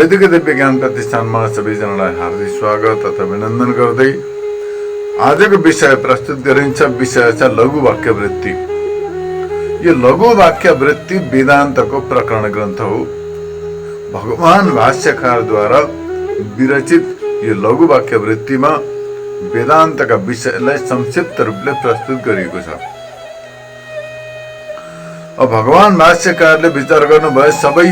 वैदिक दिव्य ज्ञान प्रतिष्ठानमा सबैजनालाई हार्दिक स्वागत तथा अभिनन्दन गर्दै आजको विषय प्रस्तुत गरिन्छ। विषय छ लघु वाक्य वृत्ति। यो लघु वाक्य वृत्ति वेदान्तको प्रकरण ग्रन्थ हो। भगवान भाष्यकारद्वारा विरचित यो लघु वाक्य वृत्तिमा वेदान्तका विषयलाई संक्षिप्त रूपले प्रस्तुत गरिएको छ। भगवान भाष्यकारले विचार गर्नुभयो सबै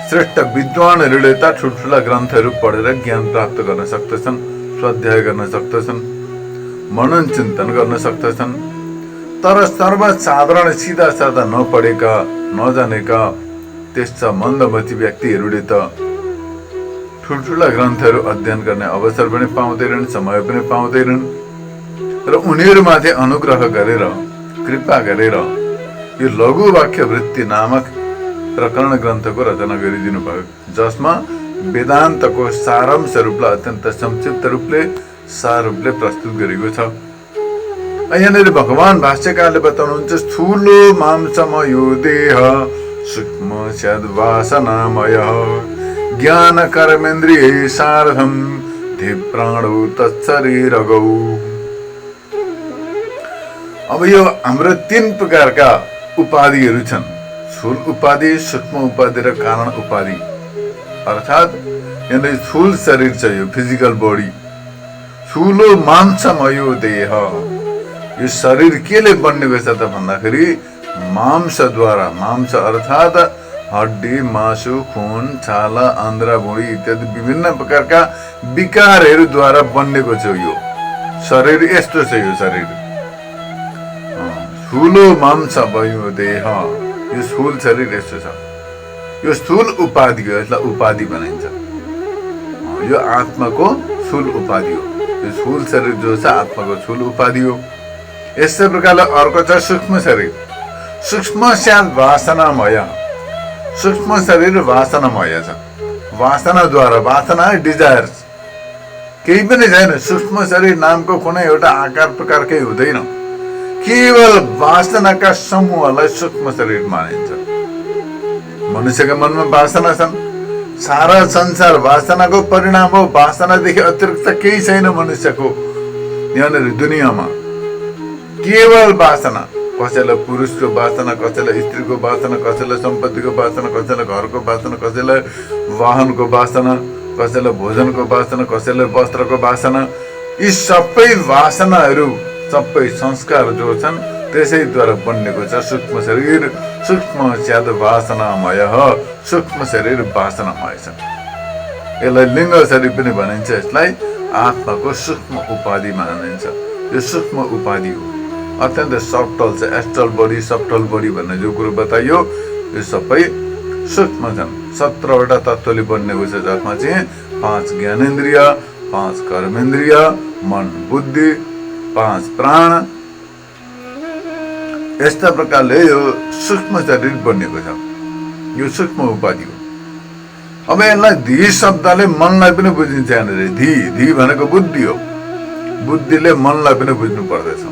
श्रेष्ठ विद्वानहरूले त ठुल्ठुला ग्रन्थहरू पढेर ज्ञान प्राप्त गर्न सक्दछन्, स्वाध्याय गर्न सक्दछन्, मनन चिन्तन गर्न सक्दछन्। तर सर्वसाधारण सिधा साधा नपढेका नजानेका त्यस्ता मन्दमती व्यक्तिहरूले त ठुल्ठुला ग्रन्थहरू अध्ययन गर्ने अवसर पनि पाउँदैनन्, समय पनि पाउँदैनन्। र उनीहरूमाथि अनुग्रह गरेर कृपा गरेर यो लघु वाक्य वृत्ति नामक प्रकरण ग्रन्थको रचना गरिदिनु भयो, जसमा वेदान्तको सारांश रूपलाई अत्यन्त संक्षिप्त रूपले सार रूपले प्रस्तुत गरेको छ। यहाँनिर भगवान भाष्यकारले बताउनुहुन्छ स्थूलो मांसमयो देह सूक्ष्म स्याद्वासनामय ज्ञान कर्मेन्द्रिय सार्धम धि प्राणो तत्शरीरगौ। अब यो हाम्रो 3 प्रकारका उपाधिहरू छन्, स्थूल उपाधि, सूक्ष्म उपाधि र कारण उपाधि। अर्थात् यहाँनिर स्थूल शरीर छ, यो फिजिकल बडी। ठुलो मांसमयो देह, यो शरीर केले बन्नेको छ त भन्दाखेरि मांसद्वारा। मांस अर्थात् हड्डी, मासु, खुन, छाला, आन्द्रा, भुँडी इत्यादि विभिन्न प्रकारका विकारहरूद्वारा बन्नेको छ यो शरीर। यस्तो छ यो शरीर। ठुलो मांस भयो देह, यो स्थूल शरीर यस्तो छ। यो स्थूल उपाधि हो, यसलाई उपाधि भनिन्छ। यो आत्माको स्थूल उपाधि हो। यो स्थूल शरीर जो छ आत्माको स्थूल उपाधि हो। यस्तै प्रकारले अर्को छ सूक्ष्म शरीर। सूक्ष्म स्यात् वासनामय। सूक्ष्म शरीर वासनामय छ। वासनाद्वारा, वासना डिजायर्स केही पनि छैन। सूक्ष्म शरीर नामको कुनै एउटा आकार प्रकार केही हुँदैन। केवल वासनाका समूहलाई सूक्ष्म शरीर मानिन्छ। मनुष्यका मनमा वासना छन्। सारा संसार वासनाको परिणाम हो। वासनादेखि अतिरिक्त केही छैन मनुष्यको यहाँनिर दुनियाँमा। केवल वासना। कसैलाई पुरुषको वासना, कसैलाई स्त्रीको वासना, कसैलाई सम्पत्तिको वासना, कसैलाई घरको वासना, कसैलाई वाहनको वासना, कसैलाई भोजनको वासना, कसैलाई वस्त्रको वासना। यी सबै वासनाहरू, सबै संस्कार जो छन् त्यसैद्वारा बन्नेको छ सूक्ष्म शरीर। सूक्ष्म स्यात् वासनामय, सूक्ष्म शरीर वासनामय छ। यसलाई लिङ्ग शरीर पनि भनिन्छ। यसलाई आत्माको सूक्ष्म उपाधि मानिन्छ। यो सूक्ष्म उपाधि हो, अत्यन्त सफ्टल छ। एस्ट्रल बडी, सफ्टल बडी भन्ने जो कुरो बताइयो यो सबै सूक्ष्म छन्। 17वटा तत्त्वले बन्नेको छ, जसमा चाहिँ 5 ज्ञानेन्द्रिय, 5 कर्मेन्द्रिय, मन, बुद्धि, 5 प्राण। यस्ता प्रकारले यो सूक्ष्म शरीर बन्नेको छ। यो सूक्ष्म उपाधि हो। अब यसलाई धी शब्दले मनलाई पनि बुझिन्छ। यहाँनिर धी भनेको बुद्धि हो। बुद्धिले मनलाई पनि बुझ्नु पर्दछ।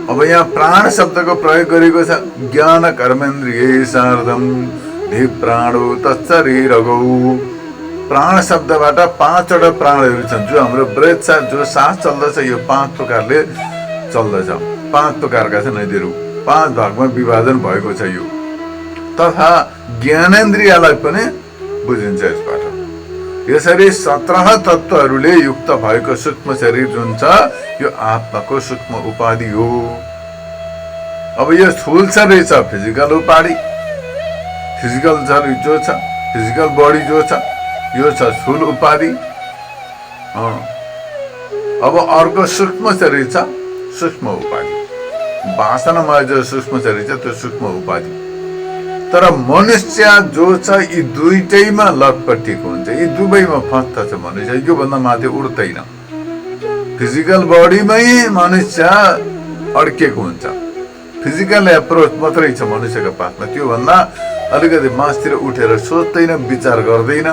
अब यहाँ प्राण शब्दको प्रयोग गरेको छ। ज्ञान कर्मेन्द्रिय सार्धम धि प्राणो तत्शरीरगौ। प्राण शब्दबाट 5वटा प्राणहरू छन्, जो हाम्रो ब्रेथ छ, जो सास चल्दछ, यो 5 प्रकारले चल्दछ। 5 प्रकारका छन् यिनीहरू। 5 भागमा विभाजन भएको छ यो। तथा ज्ञानेन्द्रियलाई पनि बुझिन्छ यसबाट। यसरी 17 तत्त्वहरूले युक्त भएको सूक्ष्म शरीर जुन छ यो आत्माको सूक्ष्म उपाधि हो। अब यो स्थूल शरीर छ, फिजिकल उपाधि। फिजिकल शरीर जो छ, फिजिकल बडी जो छ, यो छ स्थूल उपाधि। अब अर्को सूक्ष्म शरीर छ, सूक्ष्म उपाधि। वासनामय जो सूक्ष्म शरीर छ त्यो सूक्ष्म उपाधि। तर मनुष्य जो छ यी दुईटैमा लटपटिएको हुन्छ। यी दुवैमा फस्छ मनुष्य, योभन्दा माथि उड्दैन। फिजिकल बडीमै मनुष्य अड्किएको हुन्छ। फिजिकल एप्रोच मात्रै छ मनुष्यको पासमा। त्योभन्दा अलिकति मासतिर उठेर सोच्दैन, विचार गर्दैन।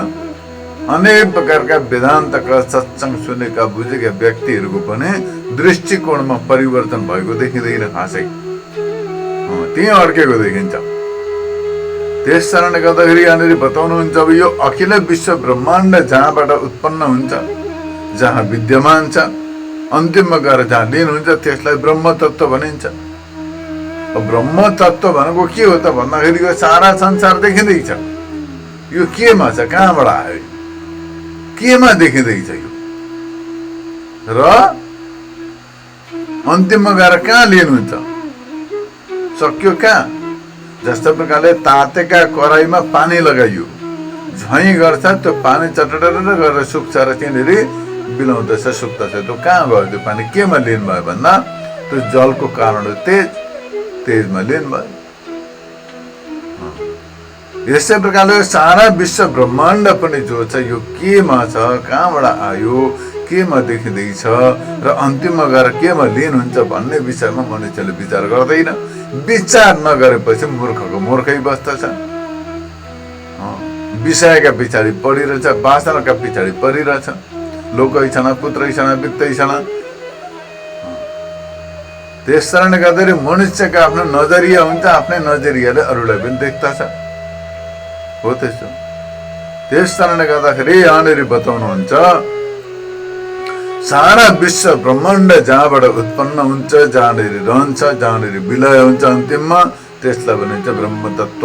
अनेक प्रकारका वेदान्तका सत्संग सुनेका बुझेका व्यक्तिहरूको पनि दृष्टिकोणमा परिवर्तन भएको देखिँदैन। खासै त्यही अड्केको देखिन्छ। त्यस कारणले गर्दाखेरि यहाँनिर बताउनुहुन्छ अब यो अखिल विश्व ब्रह्माण्ड जहाँबाट उत्पन्न हुन्छ, जहाँ विद्यमान छ, अन्तिममा गएर जहाँ लीन हुन्छ त्यसलाई ब्रह्म तत्व भनिन्छ। ब्रह्म तत्व भनेको के हो त भन्दाखेरि यो सारा संसार देखिँदैछ, यो केमा छ, कहाँबाट आयो, केमा देखिँदैछ यो, र अन्तिममा गएर कहाँ लीन हुन्छ, सक्यो कहाँ। जस्तो प्रकारले तातेका कराईमा पानी लगाइयो, झैँ गर्छ, त्यो पानी चटटर गरेर सुक्छ र त्यहाँनिर बिलाउँदछ, सुक्दछ, त्यो कहाँ गयो, त्यो पानी केमा लीन भयो भन्दा त्यो जलको कारण तेजमा लीन भयो। यस्तै प्रकारले सारा विश्व ब्रह्माण्ड पनि जो छ यो केमा छ, कहाँबाट आयो, केमा देखिँदैछ र अन्तिममा गएर केमा लीन हुन्छ भन्ने विषयमा मनुष्यले विचार गर्दैन। विचार नगरेपछि मूर्खको मूर्खै बस्दछ, विषयका पछाडि पढिरहेछ, वासनाका पछाडि परिरहेछ, लोकैछन्, पुत्रैछन्, वित्तैछन्। त्यस कारणले गर्दाखेरि मनुष्यको आफ्नो नजरिया हुन्छ, आफ्नै नजरियाले अरूलाई पनि देख्दछ, हो त्यस्तो। त्यस कारणले गर्दाखेरि यहाँनिर बताउनुहुन्छ सारा विश्व ब्रह्माण्ड जहाँबाट उत्पन्न हुन्छ, जहाँनिर रहन्छ, जहाँनिर विलय हुन्छ अन्तिममा, त्यसलाई भनिन्छ ब्रह्म तत्व।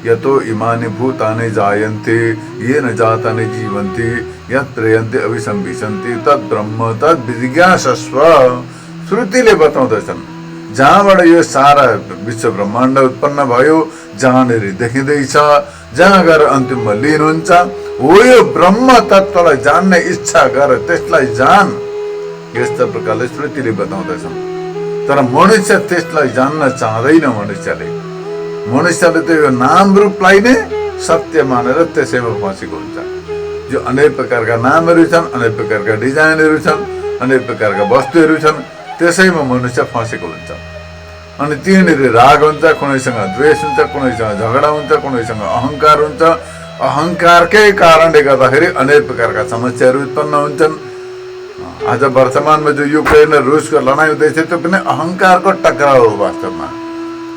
यतो इमानि भूतानि जायन्ते येन जातानि जीवन्ति यत्र यन्ते अभिसंविशन्ति तद् ब्रह्म तद् विजिज्ञासस्व। श्रुतिले बताउँदछन् जहाँबाट यो सारा विश्व ब्रह्माण्ड उत्पन्न भयो, जहाँनिर देखिँदैछ, जहाँ गएर अन्तिममा लीन हुन्छ, हो यो ब्रह्म तत्वलाई जान्ने इच्छा गर, त्यसलाई जान। यस्तो प्रकारले श्रुतिले बताउँदछन्। तर मनुष्य त्यसलाई जान्न चाहँदैन। मनुष्यले त यो नाम रूपलाई नै सत्य मानेर त्यसैमा फँसेको हुन्छ। जो अनेक प्रकारका नामहरू छन्, अनेक प्रकारका डिजाइनहरू छन्, अनेक प्रकारका वस्तुहरू छन्, त्यसैमा मनुष्य फँसेको हुन्छ। अनि त्यहाँनिर राग हुन्छ, कुनैसँग द्वेष हुन्छ, कुनैसँग झगडा हुन्छ, कुनैसँग अहङ्कार हुन्छ। अहङ्कारकै कारणले गर्दाखेरि अनेक प्रकारका समस्याहरू उत्पन्न हुन्छन्। आज वर्तमानमा जो युक्रेन र रुसको लडाइँ हुँदैछ त्यो पनि अहङ्कारको टक्राउ हो। वास्तवमा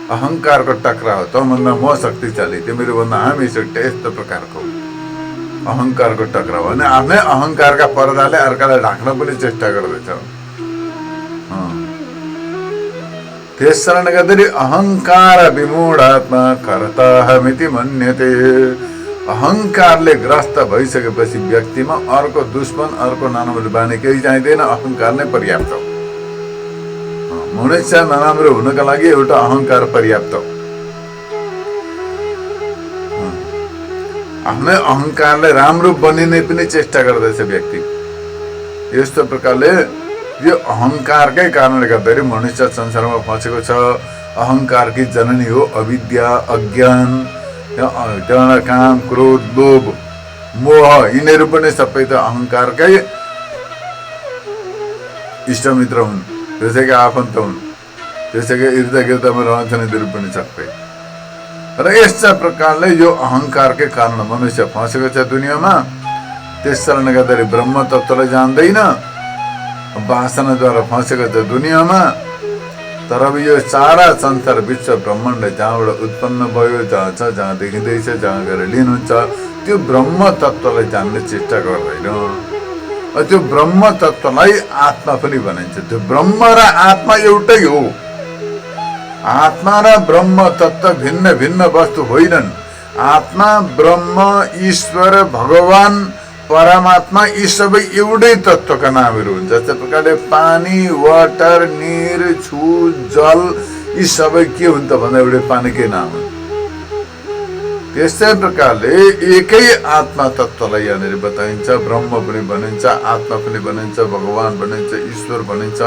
अहङ्कारको टक्राउ, तँभन्दा म शक्तिशाली, तिमीहरूभन्दा हामी छुट्टै, यस्तो प्रकारको अहङ्कारको टक्राउ। अनि आफ्नै अहङ्कारका पर्दाले अर्कालाई ढाक्न पनि चेष्टा गर्दैछ। त्यस कारणले गर्दाखेरि अहङ्कार विमूढात्मा कर्ताहमिति मन्यते। अहङ्कारले ग्रस्त भइसकेपछि व्यक्तिमा अर्को दुश्मन, अर्को नराम्रो बानी केही चाहिँदैन, अहङ्कार नै पर्याप्त हो। मनुष्य नराम्रो हुनका लागि एउटा अहङ्कार पर्याप्त हो। आफ्नै अहङ्कारले राम्रो बनिने पनि चेष्टा गर्दैछ व्यक्ति। यस्तो प्रकारले यो अहङ्कारकै कारणले गर्दाखेरि मनुष्य संसारमा फँसेको छ। अहङ्कारकी जननी हो अविद्या, अज्ञान, काम, क्रोध, लोभ, मोह, यिनीहरू पनि सबै त अहङ्कारकै इष्टमित्र हुन्, त्यसैका आफन्त हुन्, त्यसैका इर्दागिर्दामा रहन्छन् यिनीहरू पनि सबै। र यस्ता प्रकारले यो अहङ्कारकै कारण मनुष्य फँसेको छ दुनियाँमा। त्यस कारणले गर्दाखेरि ब्रह्म तत्त्वलाई जान्दैन, वासनाद्वारा फँसेको छ दुनियाँमा। तर अब यो सारा संसार विश्व ब्रह्माण्ड जहाँबाट उत्पन्न भयो, जहाँ छ, जहाँ देखिँदैछ, जहाँ गएर लीन हुन्छ, त्यो ब्रह्म तत्त्वलाई जान्ने चेष्टा गर्दैन। त्यो ब्रह्म तत्त्वलाई आत्मा पनि भनिन्छ। त्यो ब्रह्म र आत्मा एउटै हो। आत्मा र ब्रह्म तत्त्व भिन्न भिन्न वस्तु होइनन्। आत्मा, ब्रह्म, ईश्वर, भगवान, परमात्मा यी सबै एउटै तत्त्वका नामहरू हुन्। जस्तै प्रकारले पानी, वाटर, निर, छु, जल, यी सबै के हुन् त भन्दा एउटै पानीकै नाम हुन्। त्यस्तै प्रकारले एकै आत्मा तत्त्वलाई यहाँनिर बताइन्छ। ब्रह्म पनि भनिन्छ, आत्मा पनि भनिन्छ, भगवान भनिन्छ, ईश्वर भनिन्छ।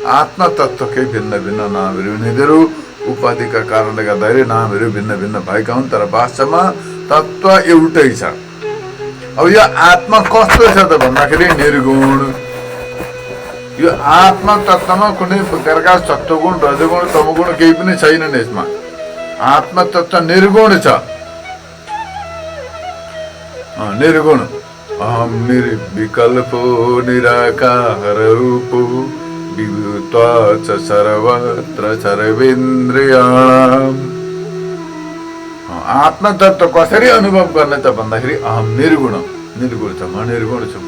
आत्मा तत्त्वकै भिन्न भिन्न नामहरू हुन्। यिनीहरू उपाधिका कारणले गर्दाखेरि नामहरू भिन्न भिन्न भएका हुन्, तर वास्तवमा तत्त्व एउटै छ। अब यो आत्मा कस्तो छ त भन्दाखेरि निर्गुण। यो आत्मा तत्त्वमा कुनै प्रकारका सत्वगुण, रजगुण, तमगुण केही पनि छैनन्। यसमा आत्मा तत्त्व निर्गुण छ। निर्गुण अहम निर्विकल्पो निराकार रूपो विभूत्वा च सर्वत्र सर्वेन्द्रियाणाम्। आत्मतत्व कसरी अनुभव गर्ने त भन्दाखेरि अहम निर्गुण छ, म निर्गुण छु,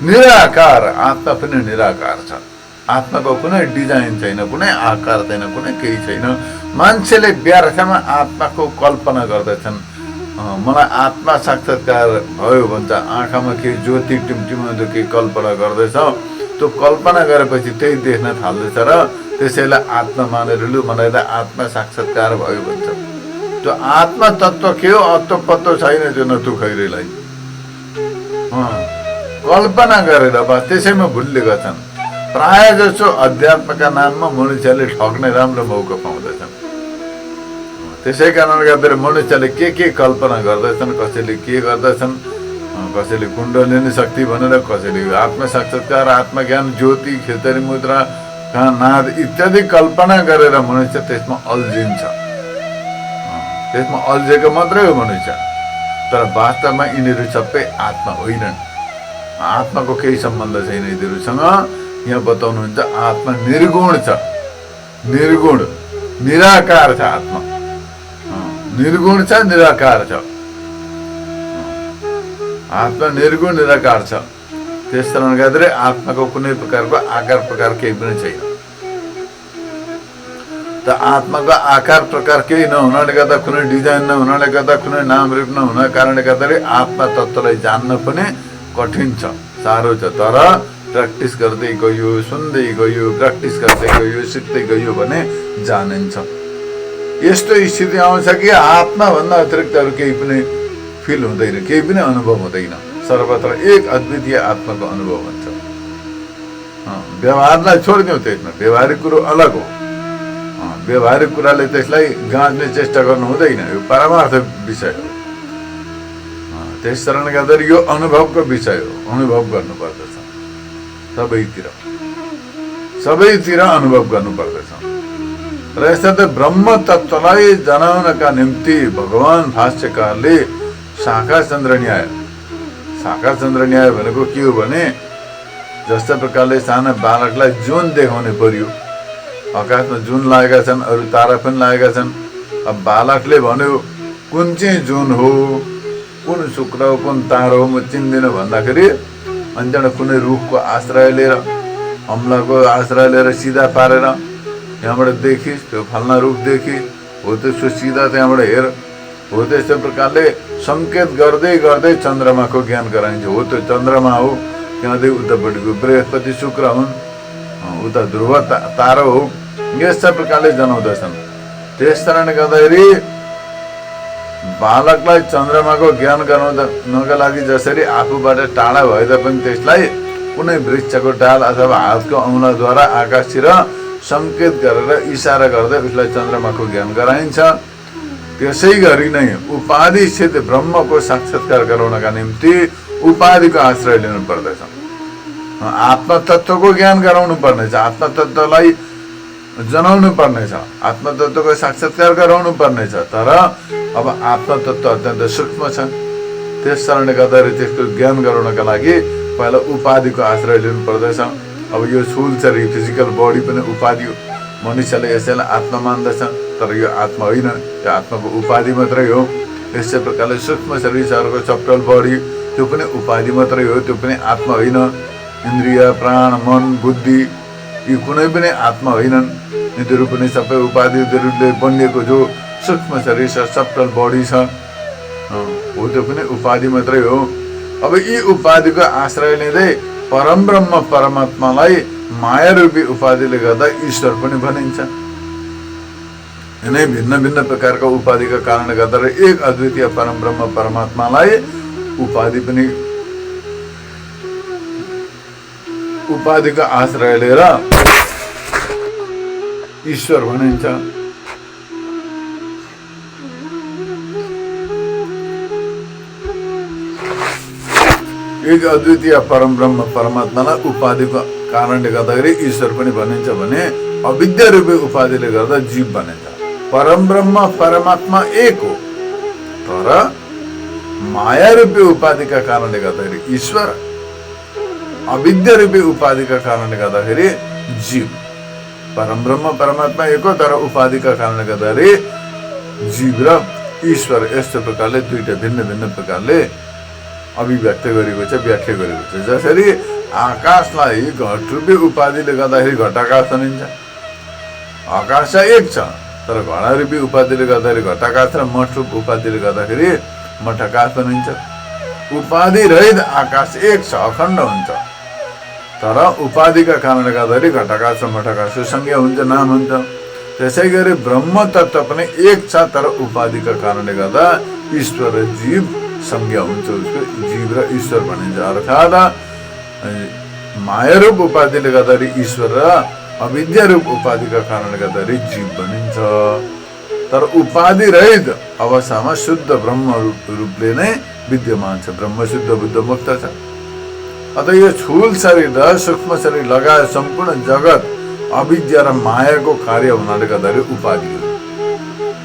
निराकार। आत्मा पनि निराकार छ। आत्माको कुनै डिजाइन छैन, कुनै आकार छैन, कुनै केही छैन। मान्छेले व्यर्थमा आत्माको कल्पना गर्दछन्। मलाई आत्मा साक्षात्कार भयो भन्छ, आँखामा केही ज्योति टिमटिमाउँदो केही कल्पना गर्दैछ, त्यो कल्पना गरेपछि त्यही देख्न थाल्दैछ र त्यसैलाई आत्मा मानेर लु मलाई त आत्मा साक्षात्कार भयो भन्छ। त्यो आत्मा तत्व के हो अत्तो पत्तो छैन त्यो नतु खैरेलाई। कल्पना गरेर बस त्यसैमा भुलिएका छन्। प्राय जसो अध्यात्मका नाममा मनुष्यले ठग्ने राम्रो मौका पाउँदछन्। त्यसै कारणले गर्दा मनुष्यले के कल्पना गर्दछन्, कसैले के गर्दछन्, कसैले कुण्डलिनी शक्ति भनेर, कसैले आत्म साक्षात्कार, आत्मज्ञान, ज्योति, खेतरी मुद्रा, नाद इत्यादि कल्पना गरेर मनुष्य त्यसमा अल्झिन्छ। त्यसमा अल्झेको मात्रै हो मनुष्य, तर वास्तवमा यिनीहरू सबै आत्मा होइनन्। आत्माको केही सम्बन्ध छैन यिनीहरूसँग। यहाँ बताउनुहुन्छ आत्मा निर्गुण छ, निर्गुण निराकार छ। आत्मा निर्गुण छ, निराकार छ। आत्मा निर्गुण निराकार छ। त्यस कारणले गर्दा आत्माको कुनै प्रकारको आकार प्रकार केही पनि छैन। त आत्माको आकार प्रकार केही नहुनाले गर्दा, कुनै डिजाइन नहुनाले गर्दा, कुनै नाम रूप नहुनाको कारणले गर्दाखेरि आत्मा तत्त्वलाई जान्न पनि कठिन छ, साह्रो छ। तर प्र्याक्टिस गर्दै गयो, सुन्दै गयो, प्र्याक्टिस गर्दै गयो, सिक्दै गयो भने जानिन्छ। यस्तो स्थिति आउँछ कि आत्माभन्दा अतिरिक्त अरू केही पनि फिल हुँदैन, केही पनि अनुभव हुँदैन। सर्वत्र एक अद्वितीय आत्माको अनुभव हुन्छ। व्यवहारलाई छोडिदिउँ, त्यसमा व्यवहारिक कुरो अलग हो। व्यवहारिक कुराले त्यसलाई गाँच्ने चेष्टा गर्नु हुँदैन, यो परमार्थ विषय हो। त्यस कारणले गर्दा यो अनुभवको विषय हो, अनुभव गर्नुपर्दछ। सबैतिर अनुभव गर्नुपर्दछ। र यस्ता त ब्रह्म तत्त्वलाई जनाउनका निम्ति भगवान भाष्यकारले शाखा चन्द्र न्याय भनेको के हो भने, जस्तो प्रकारले साना बालकलाई जुन देखाउनु पर्यो। आकाशमा जुन लागेका छन्, अरू तारा पनि लागेका छन्। अब बालकले भन्यो कुन चाहिँ जुन हो, कुन शुक्र हो, कुन तारा हो, म चिन्दिनँ भन्दाखेरि अनि त्यहाँबाट कुनै रुखको आश्रय लिएर, अम्लाको आश्रय लिएर सिधा पारेर त्यहाँबाट देखिस्, त्यो फल्ना रुख देखि हो, त्यसको सिधा त्यहाँबाट हेर हो। त्यस्तै प्रकारले सङ्केत गर्दै गर्दै चन्द्रमाको ज्ञान गराइन्छ। हो त्यो चन्द्रमा हो, त्यहाँदेखि उतापट्टिको बृहस्पति शुक्र हुन्, उता ध्रुव तारा हो, यस्ता प्रकारले जनाउँदछन्। त्यस कारणले गर्दाखेरि बालकलाई चन्द्रमाको ज्ञान गराउनका लागि जसरी आफूबाट टाढा भए तापनि त्यसलाई कुनै वृक्षको डाल अथवा हातको औँलाद्वारा आकाशतिर सङ्केत गरेर इसारा गर्दै उसलाई चन्द्रमाको ज्ञान गराइन्छ। त्यसै गरी नै उपाधि स्थित ब्रह्मको साक्षात्कार गराउनका निम्ति उपाधिको आश्रय लिनु पर्दछ। आत्मतत्त्वको ज्ञान गराउनु पर्नेछ, आत्मतत्त्वलाई जनाउनु पर्नेछ, आत्मतत्त्वको साक्षात्कार गराउनु पर्नेछ। तर अब आत्मतत्त्व अत्यन्त सूक्ष्म छ। त्यस कारणले गर्दाखेरि त्यसको ज्ञान गराउनका लागि पहिला उपाधिको आश्रय लिनु पर्दछ। अब यो स्थूल शरीर फिजिकल बडी पनि उपाधि हो। मनुष्यले यसैलाई आत्मा मान्दछ, तर यो आत्मा होइन, यो आत्माको उपाधि मात्रै हो। यस्तै प्रकारले सूक्ष्म शरीरहरूको सफ्टवेयर बडी त्यो पनि उपाधि मात्रै हो, त्यो पनि आत्मा होइन। इन्द्रिय, प्राण, मन, बुद्धि यी कुनै पनि आत्मा होइनन्। यिनीहरू पनि सबै उपाधिहरूले बनिएको जो सूक्ष्म शरीर छ, सफ्टवेयर बडी छ, हो त्यो पनि उपाधि मात्रै हो। अब यी उपाधिको आश्रय लिँदै परमब्रह्म परमात्मालाई माया रूपी उपाधिले गर्दा ईश्वर पनि भनिन्छ। यिनै भिन्न भिन्न प्रकारका उपाधिका कारणले गर्दा एक अद्वितीय परमब्रह्म परमात्मालाई उपाधिको आश्रय लिएर ईश्वर भनिन्छ। एक अद्वितीय परमब्रह्म परमात्मालाई उपाधिको कारणले गर्दाखेरि ईश्वर पनि भनिन्छ भने अविद्या रूपी उपाधिले गर्दा जीव भनिन्छ। परमब्रह्म परमात्मा एक हो, तर माया रूपी उपाधिका कारणले गर्दाखेरि ईश्वर, अविद्या रूपी उपाधिका कारणले गर्दाखेरि जीव। परमब्रह्म परमात्मा एक हो, तर उपाधिका कारणले गर्दाखेरि जीव र ईश्वर यस्तो प्रकारले दुईटा भिन्न भिन्न प्रकारले अभिव्यक्त गरेको छ, व्याख्या गरेको छ। जसरी आकाशलाई घटरूपी उपाधिले गर्दाखेरि घटाकाश भनिन्छ, आकाश चाहिँ एक छ, तर घडारूपी उपाधिले गर्दाखेरि घटाकाश र मठरूप उपाधिले गर्दाखेरि मठाकाश भनिन्छ। उपाधि रहित आकाश एक छ, अखण्ड हुन्छ, तर उपाधिका कारणले गर्दाखेरि घटाकाश र मठाकाशको संज्ञा हुन्छ, नाम हुन्छ। त्यसै गरी ब्रह्म तत्त्व पनि एक छ, तर उपाधिका कारणले गर्दा ईश्वर र जीव संज्ञा हुन्छ, उसको जीव र ईश्वर भनिन्छ। अर्थात् मायारूप उपाधिले गर्दाखेरि ईश्वर र अविद्यारूप उपाधिका कारणले गर्दाखेरि जीव बनिन्छ। तर उपाधि रहित अवस्थामा शुद्ध ब्रह्म रूपले नै विद्यमान छ, ब्रह्म शुद्ध बुद्ध मुक्त छ। अतः यो स्थूल शरीर र सूक्ष्म शरीर लगायत सम्पूर्ण जगत अविद्या र मायाको कार्य हुनाले गर्दाखेरि उपाधि हो।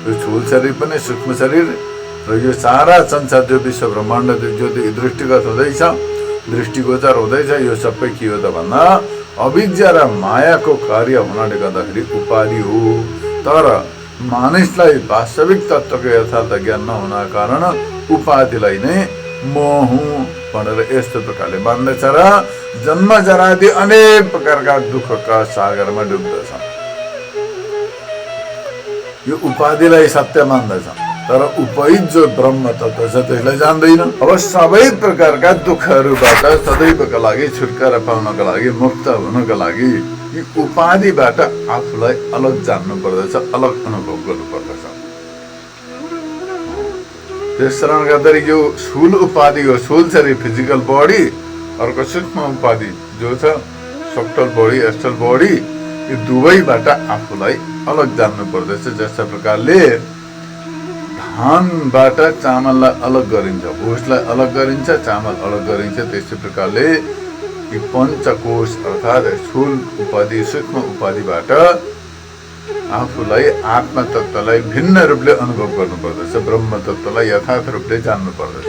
यो स्थूल शरीर पनि सूक्ष्म शरीर र यो सारा संसार जो विश्व ब्रह्माण्ड जो दृष्टिगत हुँदैछ, दृष्टिगोचर हुँदैछ, यो सबै के हो त भन्दा अविद्या र मायाको कार्य हुनाले गर्दाखेरि उपाधि हो। तर मानिसलाई वास्तविक तत्त्वको यथार्थ ज्ञान नहुना कारण उपाधिलाई नै मोह भनेर यस्तो प्रकारले मान्दछ र जन्म जरादि अनेक प्रकारका दुःखका सागरमा डुब्दछ। यो उपाधिलाई सत्य मान्दछ, तर उपहित जो ब्रह्म तत्त्व छ त्यसलाई जान्दैन। अब सबै प्रकारका दुःखहरूबाट सदैवका लागि छुटकारा पाउनका लागि, मुक्त हुनका लागि यी उपाधिबाट आफूलाई अलग जान्नु पर्दछ, अलग अनुभव गर्नु पर्दछ। त्यस कारण गर्दाखेरि यो स्थूल उपाधि हो, स्थूल शरीर फिजिकल बॉडी, अर्को सूक्ष्म उपाधि जो छ सब्टल बॉडी, एस्ट्रल बॉडी, यो दुवैबाट आफूलाई अलग जान्नु पर्दछ। जस्तो प्रकारले धानबाट चामललाई अलग गरिन्छ, भुसलाई अलग गरिन्छ, चामल अलग गरिन्छ, त्यस्तै प्रकारले यी पञ्चकोश अर्थात् स्थूल उपाधि सूक्ष्म उपाधिबाट आफूलाई आत्म तत्त्वलाई भिन्न रूपले अनुभव गर्नु पर्दछ, ब्रह्म तत्त्वलाई यथार्थ रूपले जान्नु पर्दछ।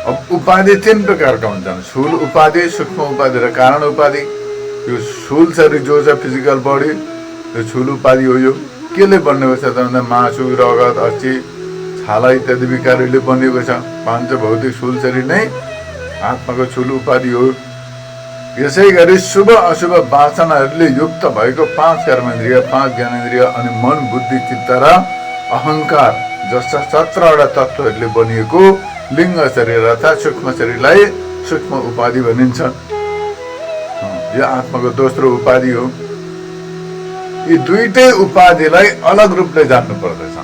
अब उपाधि तीन प्रकारका हुन्छन्, स्थूल उपाधि, सूक्ष्म उपाधि र कारण उपाधि। यो स्थूल शरीर जो छ फिजिकल बॉडी, यो स्थूल उपाधि हो। यो केले बनिएको छ त भन्दा मासु, रगत, अस्थि, छाला इत्यादि विकारहरूले बनिएको छ। पाँच भौतिक स्थूल शरीर नै आत्माको स्थूल उपाधि हो। यसै गरी शुभ अशुभ वासनाहरूले युक्त भएको 5 कर्मेन्द्रिय, 5 ज्ञानेन्द्रिय अनि मन, बुद्धि, चित्त र अहंकार जस्ता 17वटा तत्त्वहरूले बनिएको लिङ्ग शरीर अर्थात् सूक्ष्म शरीरलाई सूक्ष्म उपाधि भनिन्छ। यो आत्माको दोस्रो उपाधि हो। यी दुईटै उपाधिलाई अलग रूपले जान्नु पर्दछ।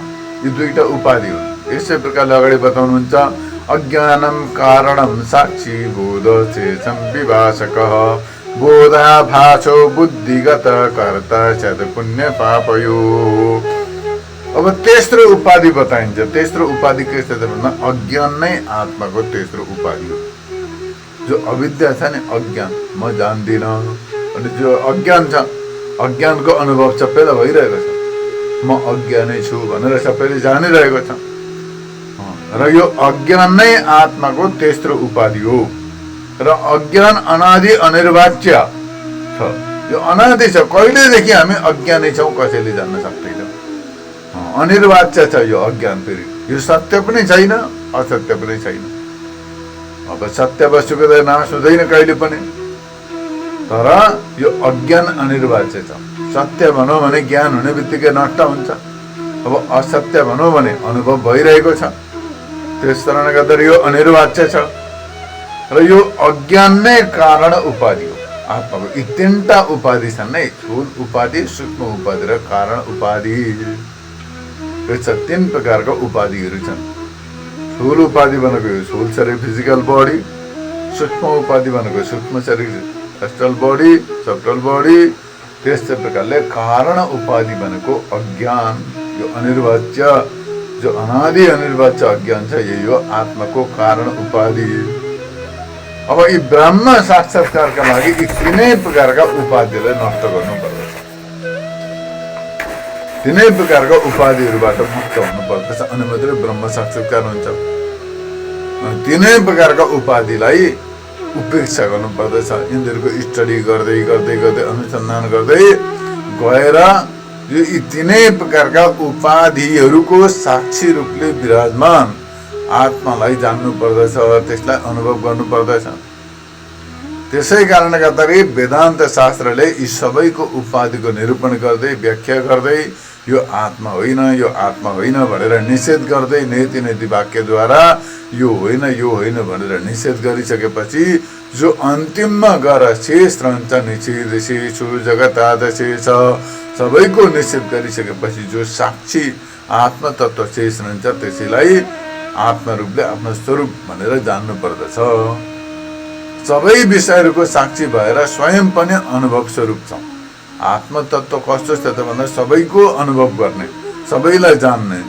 यी दुईटा उपाधि हो। यसै प्रकारले अगाडि बताउनुहुन्छ, अज्ञानम कारणम साक्षी बोध शेषम विभाषकः बोधाभासो बुद्धिगत कर्ता सद पुण्य पापयो। अब तेस्रो उपाधि बताइन्छ। तेस्रो उपाधि के छ भन्दा अज्ञान नै आत्माको तेस्रो उपाधि हो। जो अविद्या छ नि, अज्ञान, म जान्दिन, अनि जो अज्ञान छ, अज्ञानको अनुभव सबैलाई भइरहेको छ, म अज्ञानै छु भनेर सबैले जानिरहेको छ। र यो अज्ञान नै आत्माको तेस्रो उपाधि हो। र अज्ञान अनादि अनिर्वाच्य छ। यो अनादि छ, कहिलेदेखि हामी अज्ञानै छौँ कसैले जान्न सक्दैन। अनिर्वाच्य छ यो अज्ञान। फेरि यो सत्य पनि छैन, असत्य पनि छैन। अब सत्य वस्तुको त नाश हुँदैन कहिले पनि, तर यो अज्ञान अनिर्वाच्य छ। सत्य भनौँ भने ज्ञान हुने बित्तिकै नष्ट हुन्छ। अब असत्य भनौँ भने अनुभव भइरहेको छ। त्यस कारणले गर्दा यो अनिर्वाच्य छ। र यो अज्ञान नै कारण उपाधि हो आत्माको। यी तीनटा उपाधि छन् नै, स्थूल उपाधि, सूक्ष्म उपाधि र कारण उपाधि। यो तीन प्रकारका उपाधिहरू छन्। स्थूल उपाधि भनेको स्थूल शरीर फिजिकल बॉडी, सूक्ष्म उपाधि भनेको सूक्ष्म शरीर एस्ट्रल बॉडी, सब्टल बॉडी। त्यस्तै प्रकारले कारण उपाधि भनेको अज्ञान, यो अनिर्वाच्य, जो अनादि अनिर्वाच्य अज्ञान छ, यही हो आत्माको कारण उपाधि। अब यी ब्रह्म साक्षात्कारका लागि यी तीनै प्रकारका उपाधिलाई नष्ट गर्नु पर्दछ। तीनै प्रकारका उपाधिहरूबाट मुक्त हुनु पर्दछ, अनि मात्रै ब्रह्म साक्षात्कार हुन्छ। तीनै प्रकारका उपाधिलाई उपेक्षा गर्नु पर्दछ। यिनीहरूको स्टडी गर्दै गर्दै गर्दै अनुसन्धान गर्दै गएर यो यी तीनै प्रकारका उपाधिहरूको साक्षी रूपले विराजमान आत्मालाई जान्नु पर्दछ, त्यसलाई अनुभव गर्नु पर्दछ। त्यसै कारणले गर्दाखेरि वेदान्त शास्त्रले यी सबैको उपाधिको निरूपण गर्दै व्याख्या गर्दै यो आत्मा होइन, यो आत्मा होइन भनेर निषेध गर्दै नेति नेति वाक्यद्वारा यो होइन भनेर निषेध गरिसकेपछि जो अन्तिममा गएर शेष रहन्छ निषेध शेषु जगतादशेष सबैको निषेध गरिसकेपछि जो साक्षी आत्मतत्व शेष रहन्छ त्यसैलाई आत्मरूपले आफ्नो स्वरूप भनेर जान्नु पर्दछ। सबै विषयहरूको साक्षी भएर स्वयं पनि अनुभव स्वरूप छ। आत्मतत्व कस्तो छ त भन्दा सबैको अनुभव गर्ने, सबैलाई जान्ने,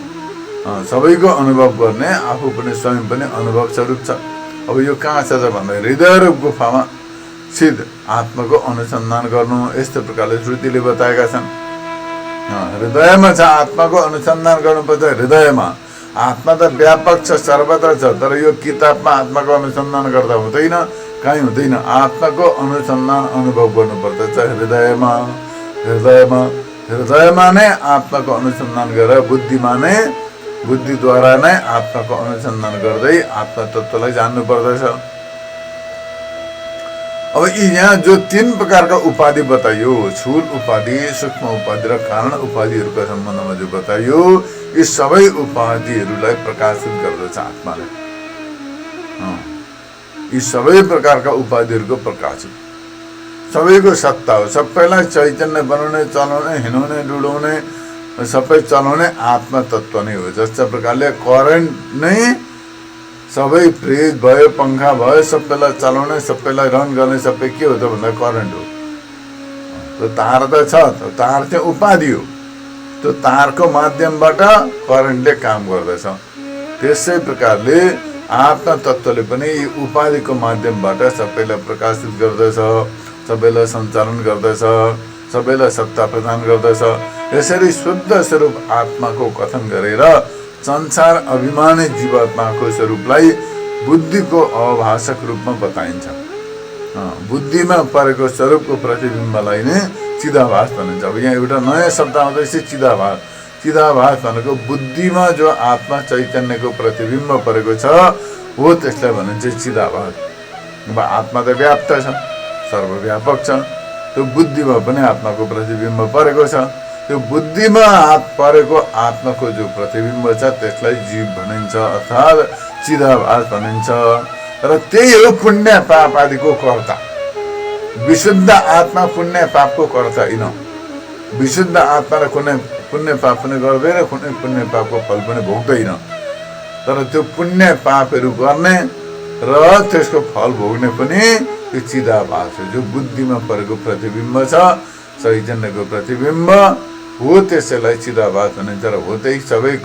सबैको अनुभव गर्ने, आफू पनि स्वयं पनि अनुभव स्वरूप छ। अब यो कहाँ छ त भन्दा हृदय र गुफामा सिद्ध आत्माको अनुसन्धान गर्नु, यस्तो प्रकारले श्रुतिले बताएका छन्। हृदयमा छ आत्माको अनुसन्धान गर्नुपर्छ। हृदयमा आत्मा त व्यापक छ, सर्वत्र छ, तर यो किताबमा आत्माको अनुसन्धान गर्दा हुँदैन, कहीँ हुँदैन। आत्माको अनुसन्धान अनुभव गर्नुपर्दछ हृदयमा। हृदयमा नै आत्माको अनुसन्धान गरेर बुद्धिद्वारा नै आत्माको अनुसन्धान गर्दै आत्मा तत्त्वलाई जान्नु पर्दछ। अब यी यहाँ जो 3 प्रकारका उपाधि बताइयो, स्थूल उपाधि, सूक्ष्म उपाधि र कारण उपाधिहरूका सम्बन्धमा जो बताइयो, यी सबै उपाधिहरूलाई प्रकाशित गर्दछ आत्माले। यी सबै प्रकारका उपाधिहरूको प्रकाशित सबैको सत्ता हो। सबैलाई चैतन्य बनाउने, चलाउने, हिँडाउने, डुलाउने, सबै चलाउने आत्मा तत्त्व नै हो। जस्तो प्रकारले करेन्ट नै सबै फ्रिज भयो, पंखा भयो, सबैलाई चलाउने, सबैलाई रन गर्ने सबै के हो त भन्दा करेन्ट हो। त्यो तार त छ, त्यो तार चाहिँ उपाधि हो। त्यो तारको माध्यमबाट करेन्टले काम गर्दछ। त्यसै प्रकारले आत्मा तत्त्वले पनि उपाधिको माध्यमबाट सबैलाई प्रकाशित गर्दछ, सबैलाई सञ्चालन गर्दछ, सबैलाई सत्ता प्रदान गर्दछ। यसरी शुद्ध स्वरूप आत्माको कथन गरेर संसार अभिमानी जीवात्माको स्वरूपलाई बुद्धिको अभाषक रूपमा बताइन्छ। बुद्धिमा परेको स्वरूपको प्रतिबिम्बलाई नै चिदाभास भनिन्छ। अब यहाँ एउटा नयाँ शब्द आउँदैछ चिदाभास। चिदाभास भनेको बुद्धिमा जो आत्मा चैतन्यको प्रतिबिम्ब परेको छ हो त्यसलाई भनिन्छ चिदाभास। अब आत्मा त व्याप्त छ, सर्वव्यापक छ, त्यो बुद्धिमा पनि आत्माको प्रतिबिम्ब परेको छ। त्यो बुद्धिमा परेको आत्माको जो प्रतिबिम्ब छ त्यसलाई जीव भनिन्छ, अर्थात् चिदाभास भनिन्छ। र त्यही हो पुण्य पाप आदिको कर्ता। विशुद्ध आत्मा पुण्य पापको कर्ता होइन। विशुद्ध आत्माले कुनै पुण्य पाप पनि गर्दैन, कुनै पुण्य पापको फल पनि भोग्दैन। तर त्यो पुण्य पापहरू गर्ने र त्यसको फल भोग्ने पनि त्यो चिदाभास हो, जो बुद्धिमा परेको प्रतिबिम्ब छ, चैतन्यको प्रतिबिम्ब हो, त्यसैलाई चिदाभास भनिन्छ। र हो त्यही सबै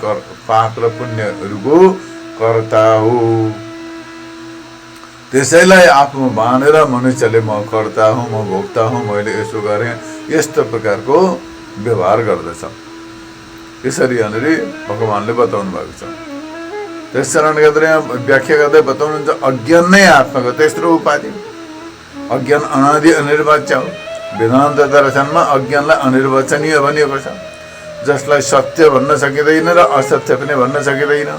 पाप र पुण्यहरूको कर्ता हो। त्यसैलाई आफूमा बाँधेर मनुष्यले म कर्ता हुँ, म भोक्ता हुँ, मैले यसो गरेँ, यस्तो प्रकारको व्यवहार गर्दछ। यसरी यहाँनिर भगवानले बताउनु भएको छ। त्यस कारणले गर्दा यहाँ व्याख्या गर्दै बताउनुहुन्छ अज्ञान नै आत्माको तेस्रो उपाधि। अज्ञान अनादि अनिर्वाच्य हो। वेदान्त दर्शनमा अज्ञानलाई अनिर्वचनीय भनिएको छ। जसलाई सत्य भन्न सकिँदैन र असत्य पनि भन्न सकिँदैन